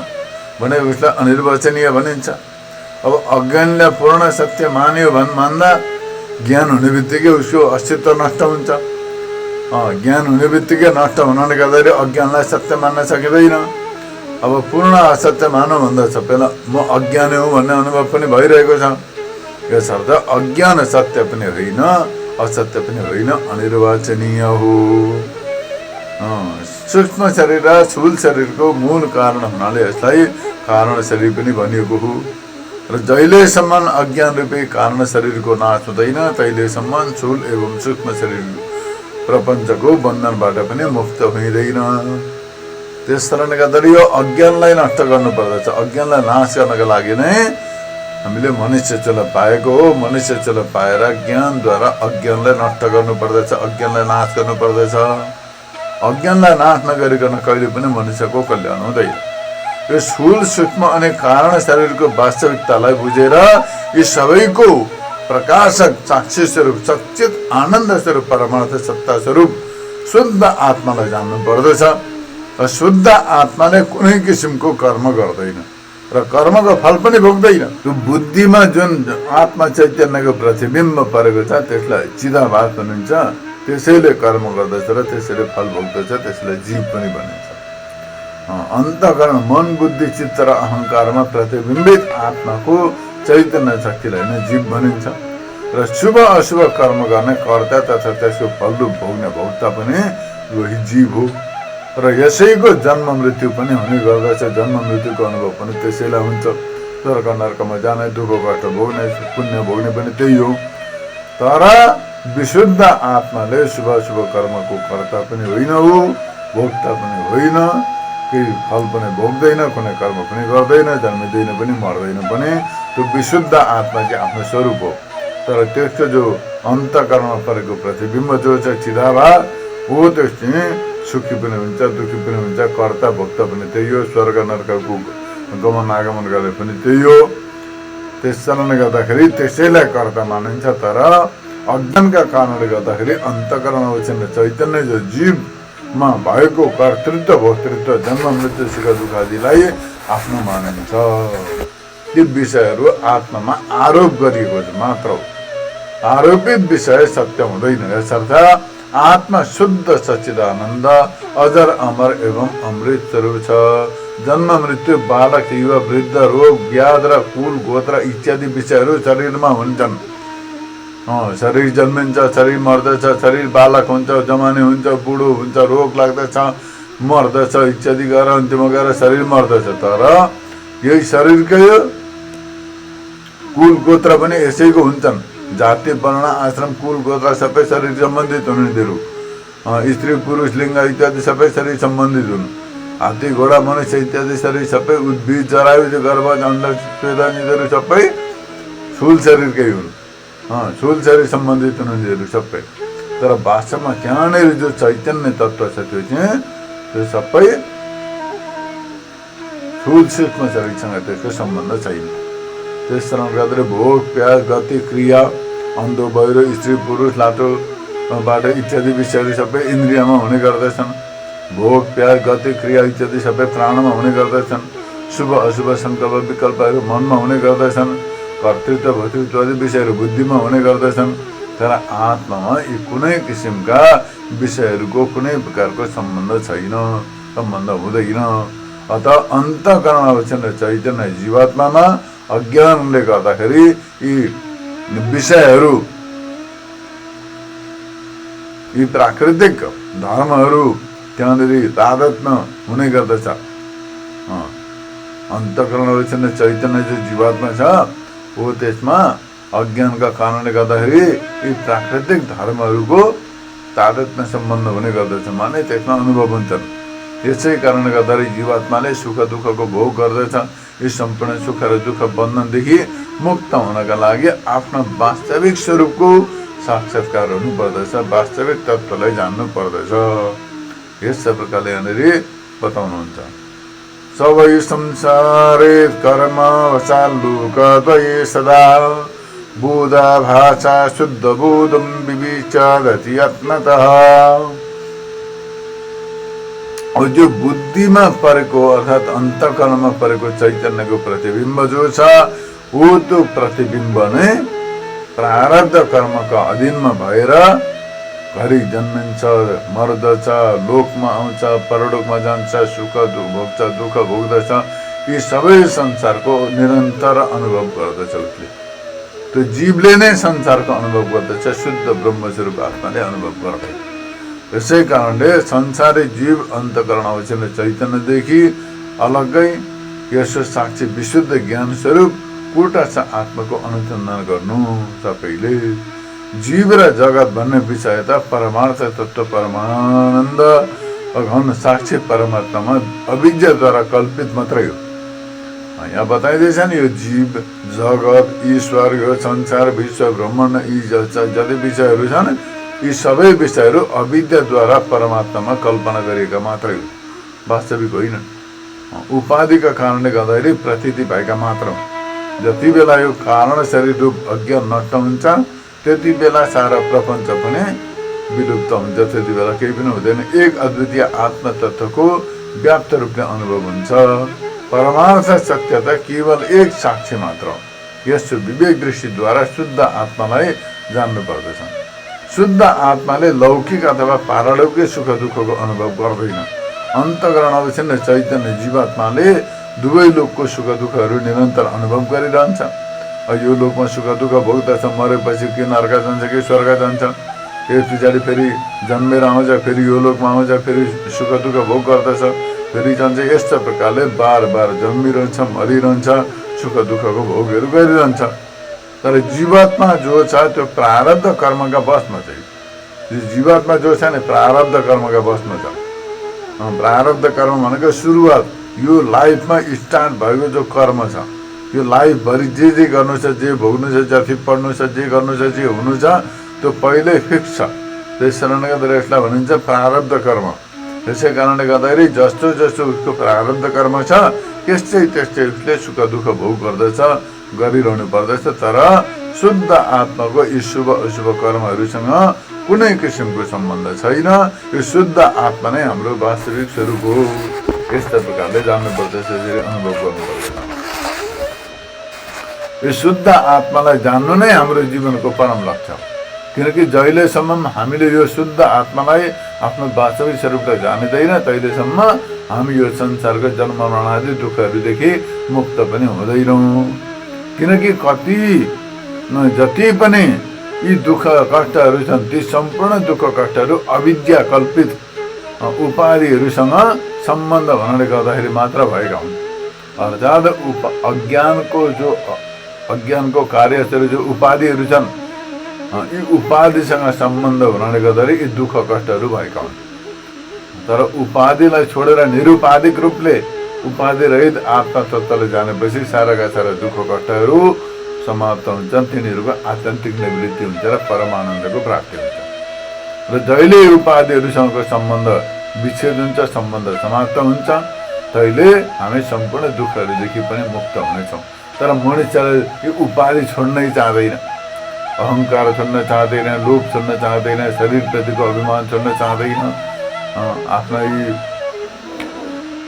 भने उसलाई अनिर्वचनीय भनिन्छ। अब अज्ञानलाई पूर्ण सत्य मान्यो मान्दा ज्ञान हुने बित्तिकै उसको अस्तित्व नष्ट हुन्छ। ज्ञान हुने बित्तिकै नष्ट हुनाले गर्दाखेरि अज्ञानलाई सत्य मान्न सकिँदैन। अब पूर्ण असत्य मानौँ भन्दा सबैलाई म अज्ञानी हुँ भन्ने अनुभव पनि भइरहेको छ। यसर्थ अज्ञान सत्य पनि होइन, असत्य पनि होइन, अनिर्वचनीय हो। सूक्ष्म शरीर र स्थूल शरीरको मूल कारण हुनाले यसलाई कारण शरीर पनि भनिएको हो। र जहिलेसम्म अज्ञान रूपी कारण शरीरको नाश हुँदैन तहिलेसम्म स्थूल एवं सूक्ष्म शरीर प्रपञ्चको बन्धनबाट पनि मुक्त हुँदैन। त्यस कारणले गर्दा यो अज्ञानलाई नष्ट गर्नुपर्दछ। अज्ञानलाई नाश गर्नका लागि नै हामीले मनुष्य चोल पाएको हो। मनुष्य चोल पाएर ज्ञानद्वारा अज्ञानलाई नष्ट गर्नुपर्दछ, अज्ञानलाई नाश गर्नुपर्दछ। अज्ञानलाई नाश नगरिकन कहिले पनि मनुष्यको कल्याण हुँदैन। यो स्थूल सूक्ष्म अनि कारण शरीरको वास्तविकतालाई बुझेर यी सबैको प्रकाशक साक्षी स्वरूप सचित आनन्द स्वरूप परमार्थ सत्ता स्वरूप शुद्ध आत्मालाई जान्नु पर्दछ। र शुद्ध आत्माले कुनै किसिमको कर्म गर्दैन र कर्मको फल पनि भोग्दैन। त्यो बुद्धिमा जुन आत्मा चैतन्यको प्रतिबिम्ब परेको छ त्यसलाई चिदाभास भनिन्छ। त्यसैले कर्म गर्दछ र त्यसैले फल भोग्दछ, त्यसलाई जीव पनि भनिन्छ। अन्तःकरण मन बुद्धि चित्त र अहङ्कारमा प्रतिबिम्बित आत्माको चैतन्य शक्तिलाई नै जीव भनिन्छ। र शुभ अशुभ कर्म गर्ने कर्ता तथा त्यसको फलरूप भोग्ने भोक्ता पनि वही जीव हो। र यसैको जन्म मृत्यु पनि हुने गर्दछ। जन्म मृत्युको अनुभव पनि त्यसैलाई हुन्छ। स्वर्ग नर्कमा जाने, दुःख कष्ट भोग्ने, पुण्य भोग्ने पनि त्यही हो। तर विशुद्ध आत्माले शुभ अशुभ कर्मको कर्ता पनि होइन हो, भोक्ता पनि होइन, केही फल पनि भोग्दैन, कुनै कर्म पनि गर्दैन, जन्मिँदैन पनि मर्दैन पनि। त्यो विशुद्ध आत्मा चाहिँ आफ्नो स्वरूप हो। तर त्यसको जो अन्तःकरणमा परेको प्रतिबिम्ब जो छ चिदाभास, हो त्यो चाहिँ सुखी पनि हुन्छ, दुःखी पनि हुन्छ, कर्ता भोक्ता पनि त्यही हो। स्वर्ग नर्कको गमन आगमन गर्ने पनि त्यही हो। त्यस कारणले गर्दाखेरि त्यसैलाई कर्ता मानिन्छ। तर अज्ञानका कारणले गर्दाखेरि अन्तःकरण अवच्छिन्न चैतन्य जो जीवमा भएको कर्तृत्व भोक्तृत्व जन्म मृत्यु सुख दुःख आदिलाई आफ्नो मानिन्छ। ती विषयहरू आत्मामा आरोप गरिएको मात्र हो। आरोपित विषय सत्य हुँदैन। यसर्थ आत्मा शुद्ध सच्चिदानन्द अजर अमर एवं अमृत स्वरूप छ। जन्म मृत्यु बालक युवा वृद्ध रोग व्याध र कुल गोत्र इत्यादि विषयहरू शरीरमा हुन्छन्। शरीर जन्मिन्छ, शरीर मर्दछ, शरीर बालक हुन्छ, जवानी हुन्छ, बुढो हुन्छ, रोग लाग्दछ, मर्दछ इत्यादि गरेर अन्तिममा गएर शरीर मर्दछ। तर यही शरीरकै कुल गोत्र पनि यसैको हुन्छन्। जाति वर्ण आश्रम कुल गोत्र सबै शरीर सम्बन्धित हुन्। यिनीहरू स्त्री पुरुष लिङ्ग इत्यादि सबै शरीर सम्बन्धित हुन्। हात्ती घोडा मनुष्य इत्यादि शरीर सबै उद्भिद जरायु गर्भ अण्ड स्वेदन यिनीहरू सबै स्थूल शरीरकै हुन्। स्थूल शरीर सम्बन्धित हुन् यिनीहरू सबै। तर वास्तवमा त्यहाँनिर जो चैतन्य तत्त्व छ त्यो चाहिँ त्यो सबै स्थूल सूक्ष्म शरीरसँग त्यसको सम्बन्ध छैन। त्यस कारणले गर्दा भोग प्यास गति क्रिया अन्धो बहिरो स्त्री पुरुष लाटोबाट इत्यादि विषयहरू सबै इन्द्रियमा हुने गर्दछन्। भोग प्यास गति क्रिया इत्यादि सबै प्राणमा हुने गर्दछन्। शुभ अशुभ सङ्कल्प विकल्पहरू मनमा हुने गर्दछन्। कर्तृत्व भोक्तृत्व आदि विषयहरू बुद्धिमा हुने गर्दछन्। तर आत्मामा यी कुनै किसिमका विषयहरूको कुनै प्रकारको सम्बन्ध छैन, सम्बन्ध हुँदैन। अतः अन्तःकरण अवच्छिन्न चैतन्य जीवात्मामा अज्ञानले गर्दाखेरि यी विषयहरू यी प्राकृतिक धर्महरू त्यहाँनिर तादात्म्य हुने गर्दछ। अन्तःकरण अवच्छिन्न चैतन्य जो जीवात्मा छ हो त्यसमा अज्ञानका कारणले गर्दाखेरि यी प्राकृतिक धर्महरूको तादात्म्य सम्बन्ध हुने गर्दछ, माने त्यसमा अनुभव हुन्छन्। यसै कारणले गर्दाखेरि जीवात्माले सुख दुःखको भोग गर्दछ। यी सम्पूर्ण सुख र दुःख बन्धनदेखि मुक्त हुनका लागि आफ्नो वास्तविक स्वरूपको साक्षात्कार हुनुपर्दछ, वास्तविक तत्त्वलाई जान्नु पर्दछ। यस प्रकारले यहाँनिर बताउनुहुन्छ। सबै संसारे कर्म वचाल्लुकद्वये सदा बोधा भाषा शुद्ध बोधम विविचारति यत्नतः। और जो बुद्धिमा परेको अर्थात अन्तःकरणमा परेको चैतन्यको प्रतिबिम्ब जो छ वो त्यो प्रतिबिम्ब नै प्रारब्ध कर्मका अधीनमा भएर घरि जन्मिन्छ, मर्दछ, लोकमा आउँछ, परलोकमा जान्छ, सुख भोग्छ, दुःख भोग्दछ। यी सबै संसारको निरन्तर अनुभव गर्दछ उसले। त्यो जीवले नै संसारको अनुभव गर्दछ, शुद्ध ब्रह्मस्वरूप आत्माले अनुभव गर्दैन। यसै कारणले संसारी जीव अन्तःकरण अवच्छिन्न चैतन्यदेखि अलग्गै यसो साक्षी विशुद्ध ज्ञान स्वरूप कोटा छ आत्माको अनुसन्धान गर्नु। सबैले जीव र जगत भन्ने विषय त परमार्थ तत्त्व परमानन्द घन साक्षी परमात्मामा अविद्याद्वारा कल्पित मात्रै हो। यहाँ बताइँदैछ नि यो जीव जगत ईश्वर यो संसार विश्व ब्रह्माण्ड यी जति विषयहरू छन् यी सबै विषयहरू अविद्याद्वारा परमात्मामा कल्पना गरिएका मात्रै हो, वास्तविक होइन। उपाधिका कारणले गर्दाखेरि प्रतीति भएका मात्र हो। जति बेला यो कारण शरीर रूप अज्ञान नष्ट हुन्छ त्यति बेला सारा प्रपञ्च पनि विलुप्त हुन्छ, त्यति बेला केही पनि हुँदैन। एक अद्वितीय आत्म तत्त्वको व्याप्त रूपले अनुभव हुन्छ। परमार्थ सत्यता केवल एक साक्षी मात्र हो। यस विवेक दृष्टिद्वारा शुद्ध आत्मालाई जान्नु पर्दछ। शुद्ध आत्माले लौकिक अथवा पारलौकिक सुख दुःखको अनुभव गर्दैन। अन्तःकरण अवश्य चैतन्य जीवात्माले दुवै लोकको सुख दुःखहरू निरन्तर अनुभव गरिरहन्छ। यो लोकमा सुख दुःख भोग्दछ, मरेपछि कि नर्क जान्छ कि स्वर्ग जान्छ, यस पछाडि फेरि जन्मेर आउँछ, फेरि यो लोकमा आउँछ, फेरि सुख दुःख भोग गर्दछ, फेरि जान्छ। यस्तो प्रकारले बार बार जन्मिरहन्छ, मरिरहन्छ, सुख दुःखको भोगहरू गरिरहन्छ। तर जीवात्मा जो छ त्यो प्रारब्ध कर्मका बसमा चाहिँ, जीवात्मा जो छ नि प्रारब्ध कर्मका बसमा छ। प्रारब्ध कर्म भनेको सुरुवात, यो लाइफमा स्टार्ट भएको जो कर्म छ, यो लाइफभरि जे गर्नु छ, जे भोग्नु छ, जति पढ्नु छ, जे गर्नु छ, जे हुनु छ, त्यो पहिल्यै फिक्स छ। त्यस कारणले गर्दा यसलाई भनिन्छ प्रारब्ध कर्म। त्यसै कारणले गर्दाखेरि जस्तो जस्तो उसको प्रारब्ध कर्म छ त्यस्तै त्यस्तै उसले सुख दुःख भोग गर्दछ, गरिरहनु पर्दछ। तर शुद्ध आत्माको यी शुभ अशुभ कर्महरूसँग कुनै किसिमको सम्बन्ध छैन। यो शुद्ध आत्मा नै हाम्रो वास्तविक स्वरूप हो। यस्ता प्रकारले जान्नुपर्दछ, यसरी अनुभव गर्नुपर्दछ। यो शुद्ध आत्मालाई जान्नु नै हाम्रो जीवनको परम लक्ष्य हो। किनकि जहिलेसम्म हामीले यो शुद्ध आत्मालाई आफ्नो वास्तविक स्वरूपलाई जानिँदैन तहिलेसम्म हामी यो संसारको जन्म मरण आदि दुःखहरूदेखि मुक्त पनि हुँदैनौँ। किनकि जति पनि यी दुःख कष्टहरू छन् ती सम्पूर्ण दुःख कष्टहरू अविद्या कल्पित उपाधिहरूसँग सम्बन्ध हुनाले गर्दाखेरि मात्र भएका हुन्। अर्थात् अज्ञानको कार्यहरू जो उपाधिहरू छन्, यी उपाधिसँग सम्बन्ध हुनाले गर्दाखेरि यी दुःख कष्टहरू भएका हुन्। तर उपाधिलाई छोडेर निरुपाधिक रूपले उपाधि रहित आत्मा तत्त्वले जानेपछि साराका सारा दुःख कष्टहरू समाप्त हुन्छन्, तिनीहरूको आत्यन्तिक निवृत्ति हुन्छ र परमानन्दको प्राप्ति हुन्छ। र जहिले उपाधिहरूसँगको सम्बन्ध विच्छेद हुन्छ, सम्बन्ध समाप्त हुन्छ, तहिले हामी सम्पूर्ण दुःखहरूदेखि पनि मुक्त हुनेछौँ। तर मनुष्यले यो उपाधि छोड्नै चाहँदैन, अहङ्कार छोड्न चाहँदैन, लोभ छोड्न चाहँदैन, शरीरप्रतिको अभिमान छोड्न चाहँदैन, आफ्ना यी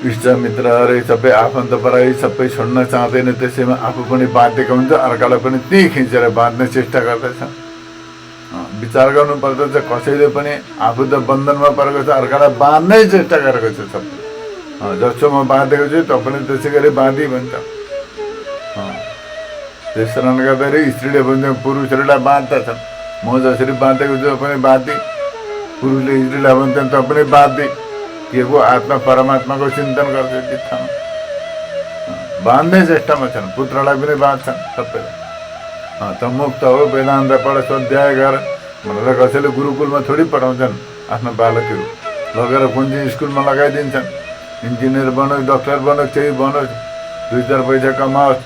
इष्ट मित्रहरू सबै आफन्त पराई सबै छोड्न चाहँदैन। त्यसैमा आफू पनि बाँधेको हुन्छ, अर्कालाई पनि त्यही खिचेर बाँध्ने चेष्टा गर्दछ। विचार गर्नुपर्दछ, कसैले पनि आफू त बन्धनमा परेको छ, अर्कालाई बाँध्नै चेष्टा गरेको छ सबै। जस्तो म बाँधेको छु त पनि त्यसै गरी बाँधी भन्छ। त्यस कारणले गर्दाखेरि स्त्रीले भन्छ पुरुषहरूलाई बाँध्दछन्, म जसरी बाँधेको छु पनि बाँधी, पुरुषले स्त्रीलाई भन्छन् त पनि बाँधी। के को आत्मा परमात्माको चिन्तन गर्छ, चित्तमा बाँध्ने चेष्टामा छन्, पुत्रलाई पनि बाँध्छन् सबैलाई। त मुक्त हो, वेदान्त पढ, स्वाध्याय गर भनेर कसैले गुरुकुलमा थोरै पढाउँछन् आफ्नो बालकहरू, लगेर कुन चाहिँ स्कुलमा लगाइदिन्छन्। इन्जिनियर बनोस्, डक्टर बनोस्, केही बनोस्, 2-4 पैसा कमाओस्,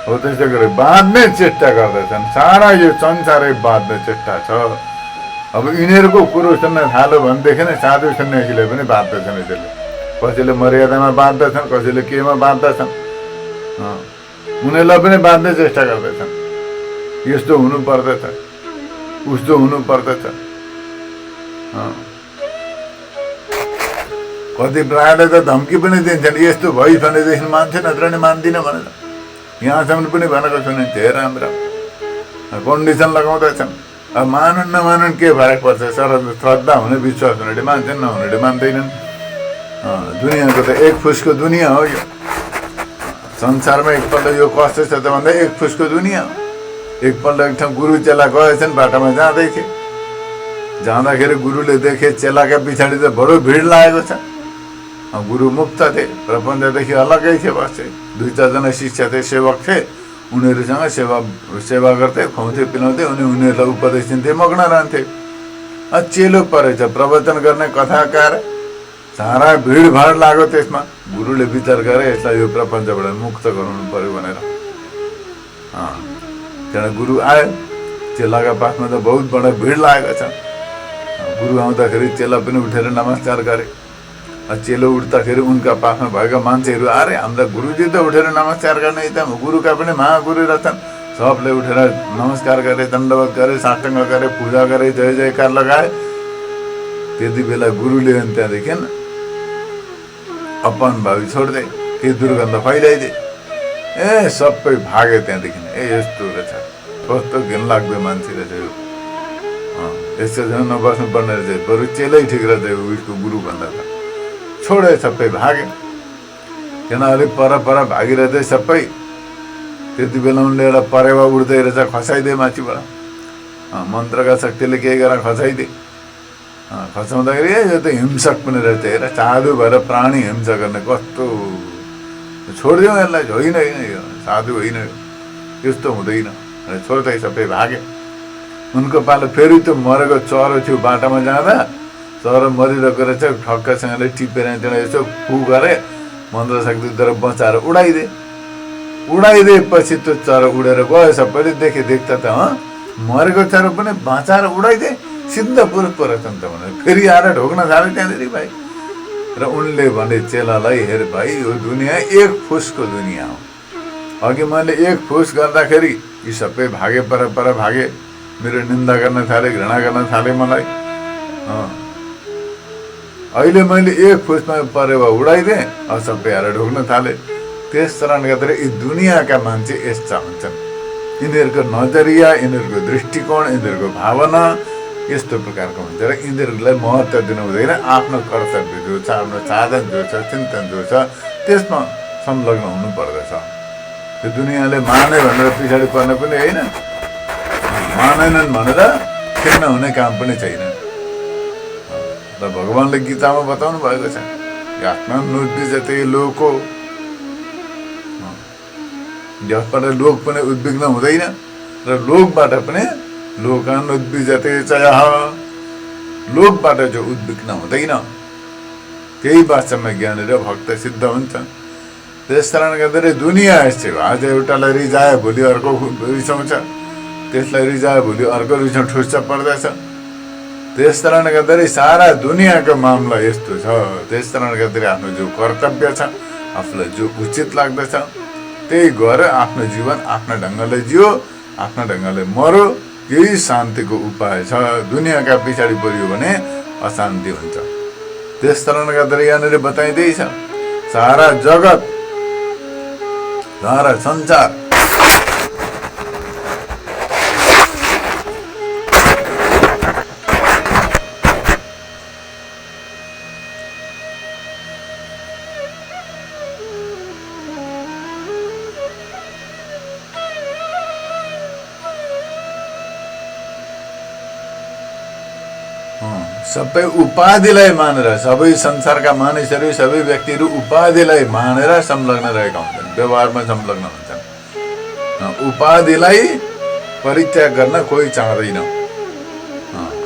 हो त्यस्तै गरी बाँध्ने चेष्टा गर्दछन्। सारा यो संसारै बाँध्ने चेष्टा छ। अब यिनीहरूको कुरो सुन्न थाल्यो भनेदेखि नै साधु सन्यासीले पनि बाँध्दछन्। यसले कसैले मर्यादामा बाँध्दछन्, कसैले केमा बाँध्दछन्, उनीहरूलाई पनि बाँध्ने चेष्टा गर्दछन्। यस्तो हुनु पर्दछ, उस्तो हुनु पर्दछ। कति प्रायले त धम्की पनि दिन्छन्, यस्तो भइ भनेदेखि मान्छे नत्र नि मान्दिनँ भनेर। यहाँसम्म पनि भनेको सुनिन्छ, हे राम्रो कन्डिसन लगाउँदैछन्। अब मानुन् नमानुन् के फरक पर्छ, श्रद्धा हुने विश्वास हुनेले मान्छन्, नहुनेले मान्दैनन्। दुनियाँको त एक फुसको दुनियाँ हो यो। संसारमा एकपल्ट यो कस्तो छ त भन्दा एक फुसको दुनियाँ हो। एकपल्ट एक ठाउँ गुरु चेला गएछन्, बाटोमा जाँदै थिए, जाँदाखेरि गुरुले देखे चेलाका पछाडि त बडो भिड लागेको छ। गुरु मुक्त थिए, प्रपञ्चदेखि अलग्गै थिए, बस्थे। 2-4 जना शिष्य थिए, सेवक थिए, उनीहरूसँग सेवा गर्थे, खुवाउँथे, पिलाउँथे, उनीहरूलाई उपदेश दिन्थे, मग्न रहन्थे। चेलो परेछ, प्रवचन गर्ने कथाकार, सारा भिडभाड लाग्यो त्यसमा। गुरुले विचार गरे यसलाई यो प्रपञ्चबाट मुक्त गराउनु पर्यो भनेर। त्यहाँ गुरु आयो, चेलाका पासमा त बहुत बडा भिड लागेको छ। गुरु आउँदाखेरि चेला पनि उठेर नमस्कार गरे। चेलो उठ्दाखेरि उनका पासमा भएका मान्छेहरू, अरे हाम्रा गुरुजी त उठेर नमस्कार गर्ने, त गुरुका पनि महागुरु रहेछन्, सबले उठेर नमस्कार गरे, दण्डवत गरे, साष्टाङ्ग गरे, पूजा गरे, जय जयकार लगाए। त्यति बेला गुरुले अनि त्यहाँदेखि अपन भावी छोड्दे, केही दुर्गन्ध फैलाइदिए। ए सबै भागे त्यहाँदेखि। ए यस्तो रहेछ, कस्तो घिनलाग्दो मान्छे रहेछ यो, यस्तो झन् नबस्नु पर्ने रहेछ, बरु चेलै ठिक रहेछ उसको गुरु भन्दा त। छोडे सबै भागे, किनभने पर भागिरहेथे सबै। त्यति बेला उनले एउटा परेवा उड्दै रहेछ, खसाइदिए माथिबाट। मन्त्रका शक्तिले केही गरेर खसाइदिए। खसाउँदाखेरि यो त हिंसक पनि रहेछ, हेर साधु भएर प्राणी हिंसा गर्ने, कस्तो छोडिदिउँ यसलाई, होइन होइन यो साधु होइन, यस्तो हुँदैन, छोड्दै सबै भागे। उनको पालो फेरि त्यो मरेको चरो थियो, बाटोमा जाँदा चरो मरिरहेको रहेछ, ठक्कसँगले टिपेर त्यसलाई यसो फु गरे, मन्त्र शक्तिद्वारा बचाएर उडाइदिएपछि त्यो चरो उडेर गयो। सबैले देख्दा त मरेको चरो पनि बाँचाएर उडाइदिए, सिद्ध पुरुष परेछ नि त भनेर फेरि आएर ढोक्न थाले त्यहाँनिर भाइ। र उनले भने चेलालाई, हेर भाइ यो दुनियाँ एक फुसको दुनियाँ हो। अघि मैले एक फुस गर्दाखेरि यी सबै भागे, पर भागे, मेरो निन्दा गर्न थाले, घृणा गर्न थाले मलाई। अहिले मैले एक फुसमा परेवा उडाइदिएँ, अब सबै आएर ढोक्न थाले। त्यस कारणले गर्दा यी दुनियाँका मान्छे यस्ता हुन्छन्। यिनीहरूको नजरिया, यिनीहरूको दृष्टिकोण, यिनीहरूको भावना यस्तो प्रकारको हुन्छ र यिनीहरूलाई महत्त्व दिनु हुँदैन। आफ्नो कर्तव्य जो छ, आफ्नो साधन जो छ, चिन्तन जो छ, त्यसमा संलग्न हुनुपर्दछ। यो दुनियाँले माने भनेर पछाडि पर्ने पनि होइन, मानेनन् भनेर खिन्न हुने काम पनि छैन। र भगवान्ले गीतामा बताउनु भएको छ, आत्मा नुद्विजते लोको, जसबाट लोक पनि उद्विग्न हुँदैन र लोकबाट पनि लोकानुद्विजते चयः, लोकबाट जो उद्विग्न हुँदैन त्यही वास्तवमा ज्ञानी र भक्त सिद्ध हुन्छ। त्यस कारणले गर्दाखेरि दुनियाँ यस्तै हो, आज एउटालाई रिझायो भोलि अर्को रिसाउँछ, त्यसलाई रिझायो भोलि अर्को रिसाउँ ठुस्छ पर्दछ। त्यस कारणले गर्दाखेरि सारा दुनियाँको मामला यस्तो छ। त्यस कारणले गर्दाखेरि आफ्नो जो कर्तव्य छ, आफूलाई जो उचित लाग्दछ त्यही गरेर आफ्नो जीवन आफ्नो ढङ्गले जियो, आफ्नो ढङ्गले मरो, यही शान्तिको उपाय छ। दुनियाँका पछाडि परियो भने अशान्ति हुन्छ। त्यस कारणले गर्दाखेरि यहाँनिर बताइँदैछ, सारा जगत, सारा संसार सबै उपाधिलाई मानेर, सबै संसारका मानिसहरू, सबै व्यक्तिहरू उपाधिलाई मानेर संलग्न रहेका हुन्छन्, व्यवहारमा संलग्न हुन्छन्। उपाधिलाई परित्याग गर्न कोही चाहँदैन।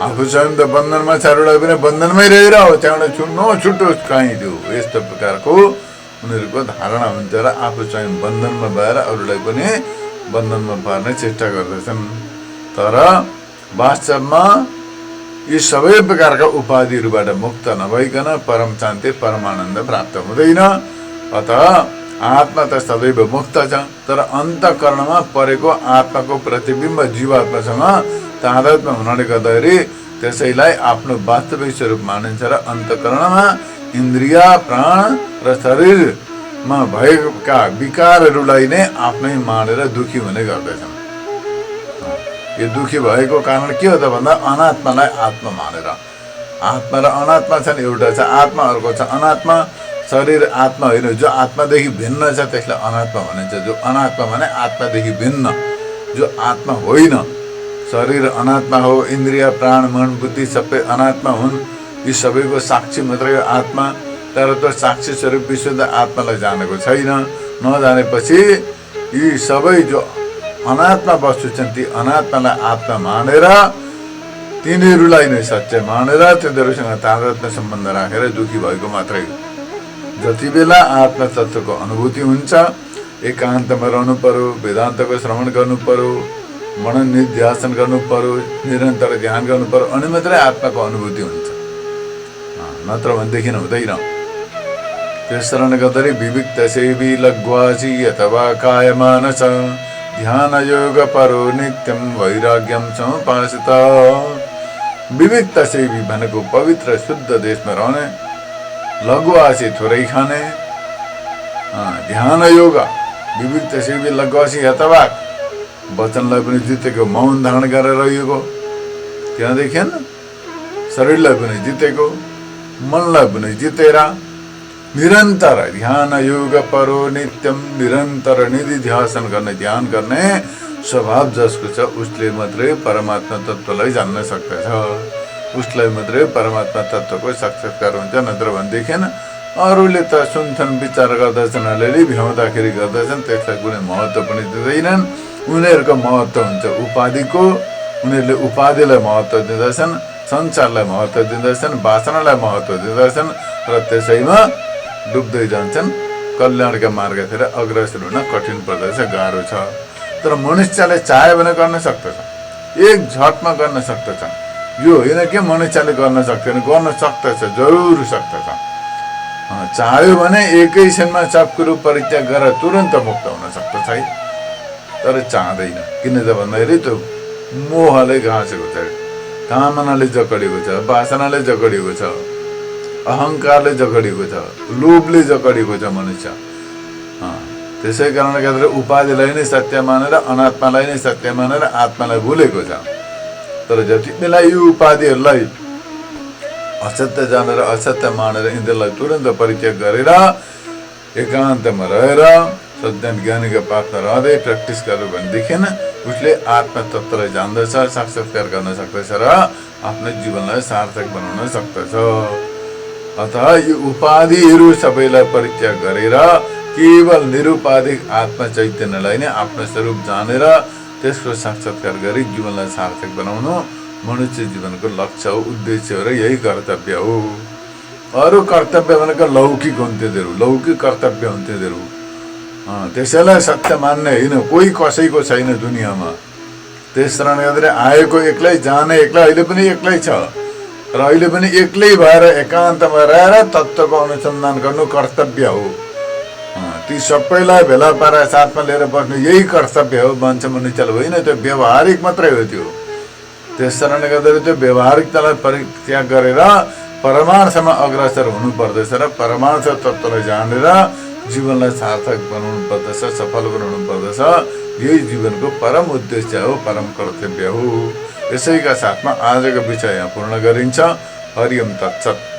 आफू स्वयं त बन्धनमा छ, अरूलाई पनि बन्धनमै रहेर हो, त्यहाँबाट नछुटोस् कहीँ त्यो, यस्तो प्रकारको उनीहरूको धारणा हुन्छ र आफू स्वयं बन्धनमा भएर अरूलाई पनि बन्धनमा पार्ने चेष्टा गर्दछन्। तर वास्तवमा यी सबै प्रकारका उपाधिहरूबाट मुक्त नभइकन परम शान्ति, परमानन्द प्राप्त हुँदैन। अतः आत्मा त सदैव मुक्त छ, तर अन्तःकरणमा परेको आत्माको प्रतिबिम्ब जीवात्मासँग तादात्म्य हुनाले गर्दाखेरि त्यसैलाई आफ्नो वास्तविक स्वरूप मानिन्छ र अन्तःकरणमा इन्द्रिय, प्राण र शरीरमा भएका विकारहरूलाई नै आफ्नै मानेर दुखी हुने गर्दछन्। यो दुखी भएको कारण के हो त भन्दा अनात्मालाई आत्मा मानेर। आत्मा र अनात्मा छन्, एउटा छ आत्मा, अर्को छ अनात्मा। शरीर आत्मा होइन, जो आत्मादेखि भिन्न छ त्यसलाई अनात्मा भनिन्छ। जो अनात्मा भने आत्मादेखि भिन्न, जो आत्मा होइन। शरीर अनात्मा हो, इन्द्रिय, प्राण, मन, बुद्धि सबै अनात्मा हुन्। यी सबैको साक्षी मात्रै हो आत्मा, तर त्यो साक्षी स्वरूप विशुद्ध आत्मालाई जानेको छैन। नजानेपछि यी सबै जो अनात्मा वस्तु छन् ती अनात्मालाई आत्मा मानेर, तिनीहरूलाई नै सत्य मानेर तिनीहरूसँग तादात्म्य सम्बन्ध राखेर दुखी भएको मात्रै हो। जति बेला आत्मा तत्त्वको अनुभूति हुन्छ, एकान्तमा रहनु पर्यो, वेदान्तको श्रवण गर्नु पर्यो, मनन निध्यासन गर्नु पर्यो, निरन्तर ध्यान गर्नु पर्यो, अनि मात्रै आत्माको अनुभूति हुन्छ, नत्र भनेदेखि हुँदैन। त्यस कारणले गर्दाखेरि विविक्त सेवी लग्वासी अथवा कायमानस ध्यान योग परो नित्यम वैराग्यम समुपासित। विविधता सेवी भनेको पवित्र शुद्ध देशमा रहने, लघुवासी थोरै खाने, ध्यान योग विविधता सेवी लघुवासी हतवाक, वचनलाई पनि जितेको, मौन धारण गरेर रहेको, त्यहाँदेखि शरीरलाई पनि जितेको, मनलाई पनि जितेर निरन्तर ध्यान योग परो नित्यम, निरन्तर निधि ध्यान गर्ने, ध्यान गर्ने स्वभाव जसको छ उसले मात्रै परमात्मा तत्त्वलाई जान्न सक्दछ, उसलाई मात्रै परमात्मा तत्त्वको साक्षात्कार हुन्छ। नत्र भनेदेखि अरूले त सुन्छन्, विचार गर्दछन्, अलिअलि भ्याउँदाखेरि गर्दछन्, त्यसलाई कुनै महत्त्व पनि दिँदैनन्। उनीहरूको महत्त्व हुन्छ उपाधिको, उनीहरूले उपाधिलाई महत्त्व दिँदछन्, संसारलाई महत्त्व दिँदछन्, वासनालाई महत्त्व दिँदछन् र त्यसैमा डुब्दै जान्छन्। कल्याणका मार्गतिर अग्रसर हुन कठिन पर्दछ, गाह्रो छ। तर मनुष्यले चाह्यो भने गर्न सक्दछ, एक झटमा गर्न सक्दछ। यो होइन कि मनुष्यले गर्न सक्दैन, गर्न सक्दछ, जरुर सक्दछ। चाह्यो भने एकैछिनमा सब कुरो परित्याग गरेर तुरन्त मुक्त हुन सक्दछ है। तर चाहँदैन, किन त भन्दाखेरि त्यो मोहले घाँसेको छ, कामनाले जकडिएको छ, वासनाले जकडिएको छ, अहङ्कारले जकडिएको छ, लोभले जकडिएको छ मनुष्य। त्यसै कारणले गर्दा उपाधिलाई नै सत्य मानेर, अनात्मालाई नै सत्य मानेर आत्मालाई भुलेको छ। तर जति बेला यी उपाधिहरूलाई असत्य जानेर, असत्य मानेर यिनीहरूलाई तुरन्त परित्याग गरेर एकान्तमा रहेर सज्ञान ज्ञानीको पाठमा रहँदै प्र्याक्टिस गर्यो भनेदेखि उसले आत्मा तत्त्वलाई जान्दछ, साक्षात्कार गर्न सक्दछ र आफ्नो जीवनलाई सार्थक बनाउन सक्दछ। अतः यी उपाधिहरू सबैलाई परित्याग गरेर केवल निरुपाधिक आत्मा चैतन्यलाई नै आफ्नो स्वरूप जानेर त्यसको साक्षात्कार गरी जीवनलाई सार्थक बनाउनु मनुष्य जीवनको लक्ष्य हो, उद्देश्य हो र यही कर्तव्य हो। अरू कर्तव्य भनेको लौकिक हुन्थ्यो, लौकिक कर्तव्य हुन्थ्यो। त्यसैलाई सत्य मान्ने होइन, कोही कसैको छैन दुनियाँमा। त्यस कारणले गर्दा आएको एक्लै, जाने एक्लै, अहिले पनि एक्लै छ र अहिले पनि एक्लै भएर एकान्तमा रहेर तत्त्वको अनुसन्धान गर्नु कर्तव्य हो। ती सबैलाई भेला पारेर साथमा लिएर बस्नु यही कर्तव्य हो भन्छ मनुष्यले, होइन त्यो व्यवहारिक मात्रै हो त्यो। त्यस कारणले गर्दा त्यो व्यवहारिकतालाई परित्याग गरेर परमार्थमा अग्रसर हुनुपर्दछ र परमार्थ तत्त्वलाई जानेर जीवनलाई सार्थक बनाउनु पर्दछ, सफल बनाउनु पर्दछ। यही जीवनको परम उद्देश्य हो, परम कर्तव्य हो। यसैका साथमा आजको विषय यहाँ पूर्ण गरिन्छ। हरि ओम तत्सत्।